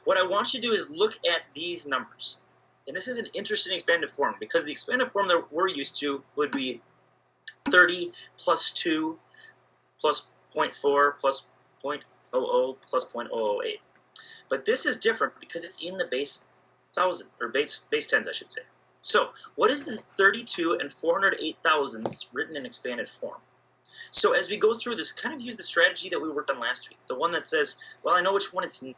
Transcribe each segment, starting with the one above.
what I want you to do is look at these numbers. And this is an interesting expanded form, because the expanded form that we're used to would be 30 plus 2 plus 0.4 plus 0.00 plus 0.008. But this is different because it's in the base 1,000, or base tens, I should say. So what is the 32 and 408 thousandths written in expanded form? So as we go through this, kind of use the strategy that we worked on last week, the one that says, well, I know which one it's not.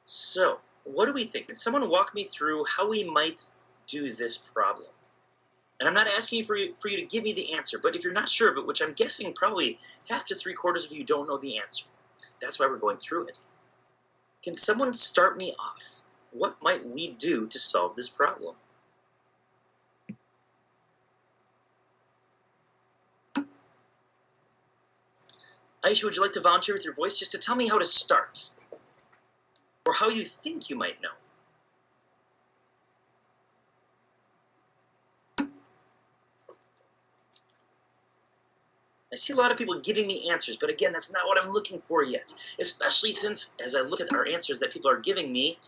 So what do we think? Can someone walk me through how we might do this problem? And I'm not asking for you to give me the answer, but if you're not sure of it, which I'm guessing probably half to 3/4 of you don't know the answer, that's why we're going through it. Can someone start me off? What might we do to solve this problem? Aisha, would you like to volunteer with your voice just to tell me how to start? Or how you think you might know? I see a lot of people giving me answers, but again, that's not what I'm looking for yet. Especially since, as I look at our answers that people are giving me,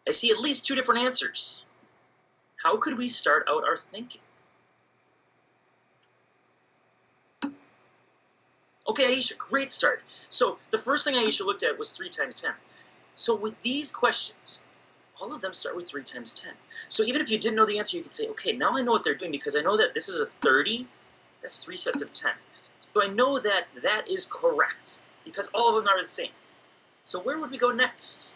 I see at least 2 different answers. How could we start out our thinking? Okay, Aisha, great start. So the first thing Aisha looked at was 3 times 10. So with these questions, all of them start with 3 times 10. So even if you didn't know the answer, you could say, okay, now I know what they're doing because I know that this is a 30. That's 3 sets of 10. So I know that that is correct because all of them are the same. So where would we go next?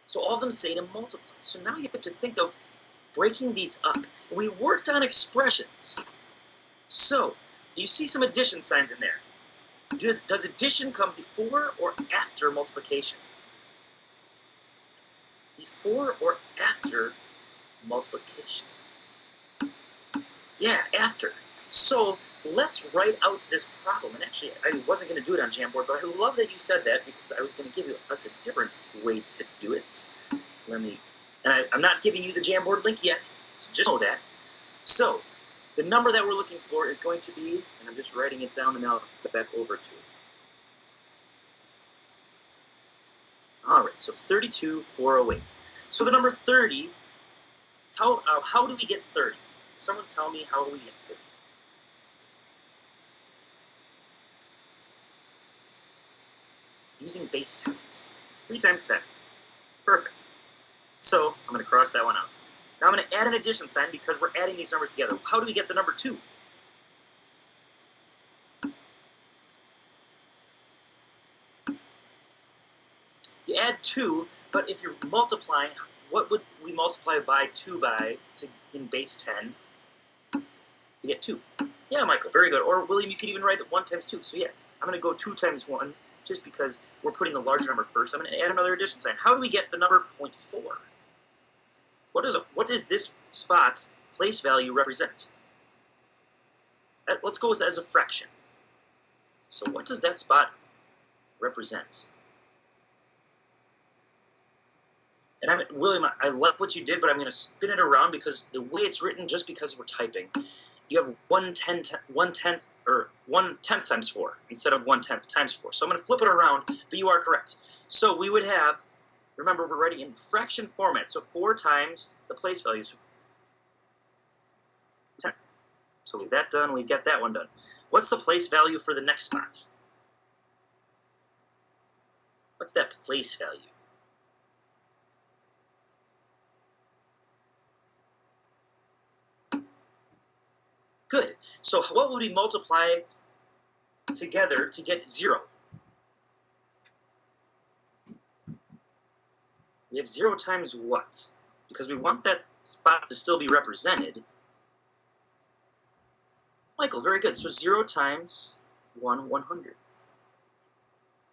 So all of them say to multiply. So now you have to think of breaking these up. We worked on expressions. So you see some addition signs in there. Does addition come before or after multiplication? Before or after multiplication? Yeah, after. So let's write out this problem. And actually, I wasn't going to do it on Jamboard, but I love that you said that because I was going to give us a different way to do it. I'm not giving you the Jamboard link yet, so just know that. So the number that we're looking for is going to be, and I'm just writing it down and now I'll go back over to it. All right, so 32,408. So the number 30, how do we get 30? Someone tell me, how do we get 30? Using base tens. 3 times 10. Perfect. So I'm going to cross that one out. Now I'm going to add an addition sign because we're adding these numbers together. How do we get the number 2? You add 2, but if you're multiplying, what would we multiply by 2 by in base 10? You get 2. Yeah, Michael, very good. Or William, you could even write 1 times 2. So yeah, I'm going to go 2 times 1 just because we're putting the larger number first. I'm going to add another addition sign. How do we get the number 0.4? What does this spot place value represent? Let's go with it as a fraction. So what does that spot represent? And William, I like what you did, but I'm going to spin it around because the way it's written, just because we're typing, you have 1/10 times 4 instead of 1/10 times 4. So I'm going to flip it around, but you are correct. So we would have, remember, we're writing in fraction format, so 4 times the place value, so 10th. So leave that done, we've got that one done. What's the place value for the next spot? What's that place value? Good. So what would we multiply together to get 0? We have 0 times what? Because we want that spot to still be represented. Michael, very good. So 0 times 1/100th.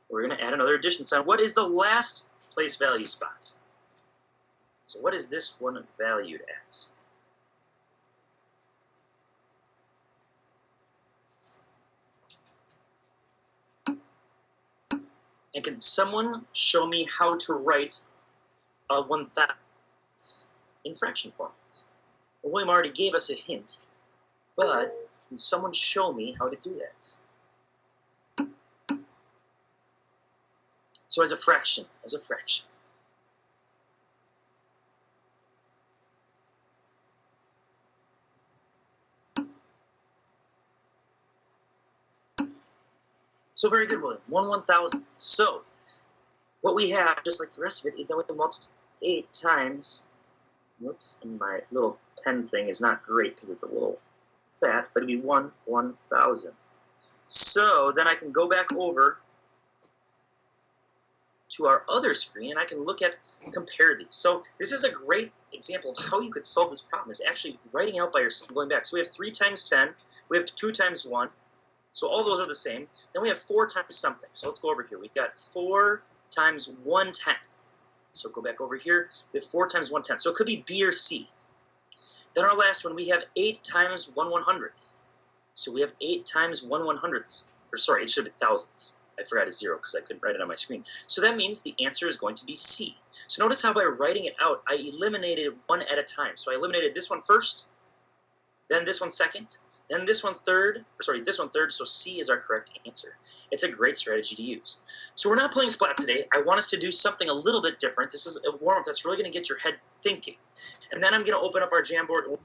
We're going to add another addition sign. What is the last place value spot? So what is this one valued at? And can someone show me how to write a 1,000th in fraction format? Well, William already gave us a hint, but can someone show me how to do that? So as a fraction. So very good, William. 1/1000th. So what we have, just like the rest of it, is that we can multiply 8 times. Whoops, and my little pen thing is not great because it's a little fat, but it'd be 1/1000th. So then I can go back over to our other screen and I can look at compare these. So this is a great example of how you could solve this problem, is actually writing out by yourself, going back. So we have 3 times 10, we have 2 times 1, so all those are the same. Then we have 4 times something. So let's go over here. We've got 4 times 1/10. So go back over here. We have 4 times 1/10. So it could be B or C. Then our last one, we have 8 times 1/100th. So we have 8 times 1/100th. Or sorry, it should be thousandths. I forgot a 0 because I couldn't write it on my screen. So that means the answer is going to be C. So notice how by writing it out, I eliminated one at a time. So I eliminated this one first, then this one second, then this one third, so C is our correct answer. It's a great strategy to use. So we're not playing Splat today. I want us to do something a little bit different. This is a warm-up that's really going to get your head thinking. And then I'm going to open up our Jamboard